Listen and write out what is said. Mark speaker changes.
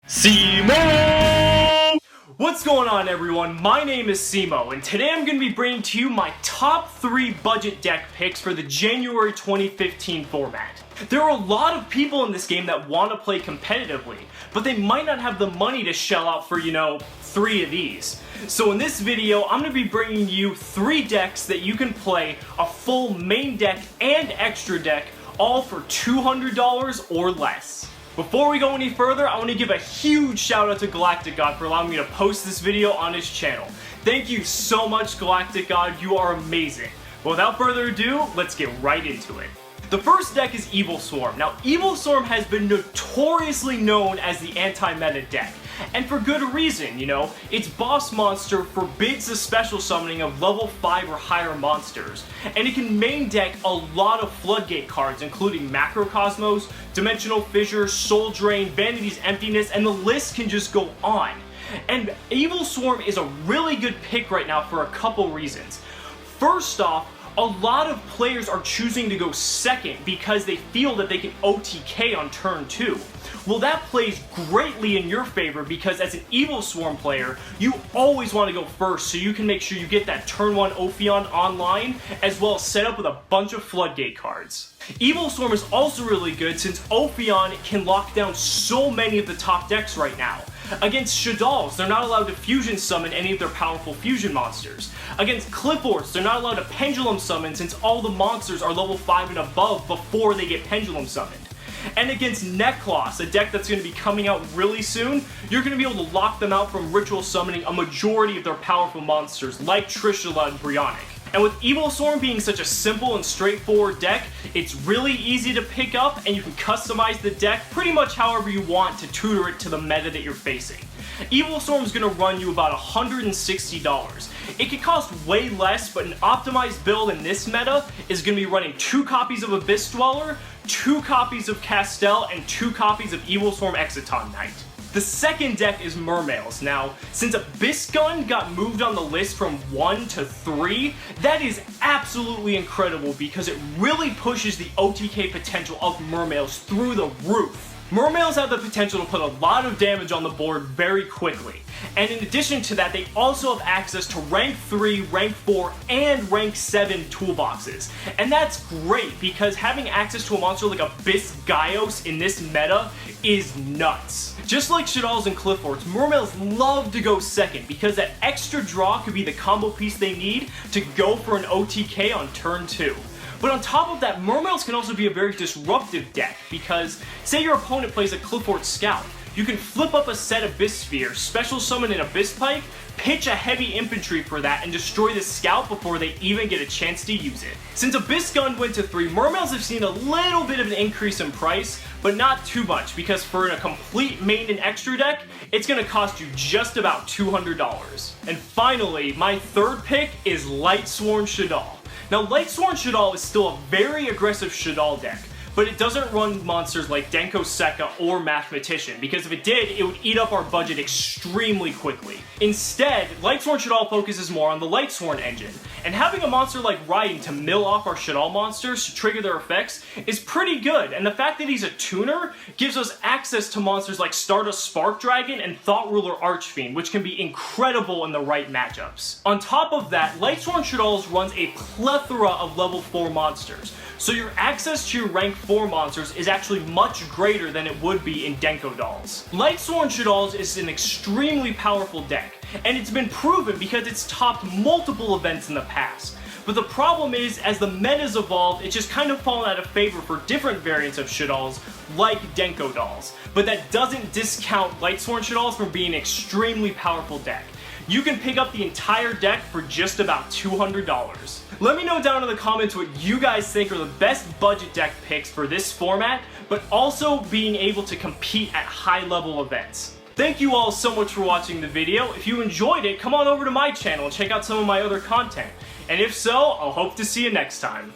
Speaker 1: Cimoooooooo! What's going on, everyone? My name is Cimo, and today I'm going to be bringing to you my top 3 budget deck picks for the January 2015 format. There are a lot of people in this game that want to play competitively, but they might not have the money to shell out for, 3 of these. So in this video, I'm going to be bringing you 3 decks that you can play a full main deck and extra deck, all for $200 or less. Before we go any further, I want to give a huge shout out to GalacticGod for allowing me to post this video on his channel. Thank you so much, GalacticGod, you are amazing. But without further ado, let's get right into it. The first deck is Evil Swarm. Now, Evil Swarm has been notoriously known as the anti-meta deck. And for good reason, its boss monster forbids the special summoning of level 5 or higher monsters, and it can main deck a lot of floodgate cards, including Macrocosmos, Dimensional Fissure, Soul Drain, Vanity's Emptiness, and the list can just go on. And Evil Swarm is a really good pick right now for a couple reasons. First off, a lot of players are choosing to go second because they feel that they can OTK on turn 2. Well, that plays greatly in your favor because as an Evil Swarm player, you always want to go first so you can make sure you get that turn 1 Ophion online, as well as set up with a bunch of floodgate cards. Evil Swarm is also really good since Ophion can lock down so many of the top decks right now. Against Shaddolls, they're not allowed to fusion summon any of their powerful fusion monsters. Against Clipboards, they're not allowed to pendulum summon since all the monsters are level 5 and above before they get pendulum summoned. And against Necklace, a deck that's going to be coming out really soon, you're going to be able to lock them out from ritual summoning a majority of their powerful monsters like Trishula and Brionic. And with Evil Swarm being such a simple and straightforward deck, it's really easy to pick up and you can customize the deck pretty much however you want to tutor it to the meta that you're facing. Evil Swarm is going to run you about $160. It could cost way less, but an optimized build in this meta is going to be running 2 copies of Abyss Dweller, 2 copies of Castel, and 2 copies of Evil Swarm Exciton Knight. The second deck is Morels. Now, since Abyss Gun got moved on the list from 1 to 3, that is absolutely incredible because it really pushes the OTK potential of Morels through the roof. Morels have the potential to put a lot of damage on the board very quickly. And in addition to that, they also have access to rank 3, rank 4, and rank 7 toolboxes. And that's great because having access to a monster like Abyss Gaios in this meta is nuts. Just like Shaddolls and Clipboards, Morels love to go second because that extra draw could be the combo piece they need to go for an OTK on turn 2. But on top of that, Morels can also be a very disruptive deck because, say your opponent plays a Clipboard Scout, you can flip up a set Abyss Sphere, special summon an Abyss Pike, pitch a heavy infantry for that, and destroy the Scout before they even get a chance to use it. Since Abyss Gun went to 3, Morels have seen a little bit of an increase in price, but not too much, because for a complete main and extra deck, it's going to cost you just about $200. And finally, my third pick is Lightsworn Shaddol. Now, Lightsworn Shaddol is still a very aggressive Shaddol deck, but it doesn't run monsters like Denko Sekka or Mathematician, because if it did, it would eat up our budget extremely quickly. Instead, Lightsworn Shaddol focuses more on the Lightsworn engine, and having a monster like Riding to mill off our Shaddol monsters to trigger their effects is pretty good, and the fact that he's a tuner gives us access to monsters like Stardust Spark Dragon and Thought Ruler Archfiend, which can be incredible in the right matchups. On top of that, Lightsworn Shaddol runs a plethora of level 4 monsters, so your access to your rank 4 monsters is actually much greater than it would be in Denko Dolls. Lightsworn Shaddol is an extremely powerful deck, and it's been proven because it's topped multiple events in the past. But the problem is, as the metas evolve, it's just kind of fallen out of favor for different variants of Shaddolls, like Denko Dolls. But that doesn't discount Lightsworn Shaddol from being an extremely powerful deck. You can pick up the entire deck for just about $200. Let me know down in the comments what you guys think are the best budget deck picks for this format, but also being able to compete at high level events. Thank you all so much for watching the video. If you enjoyed it, come on over to my channel and check out some of my other content. And if so, I'll hope to see you next time.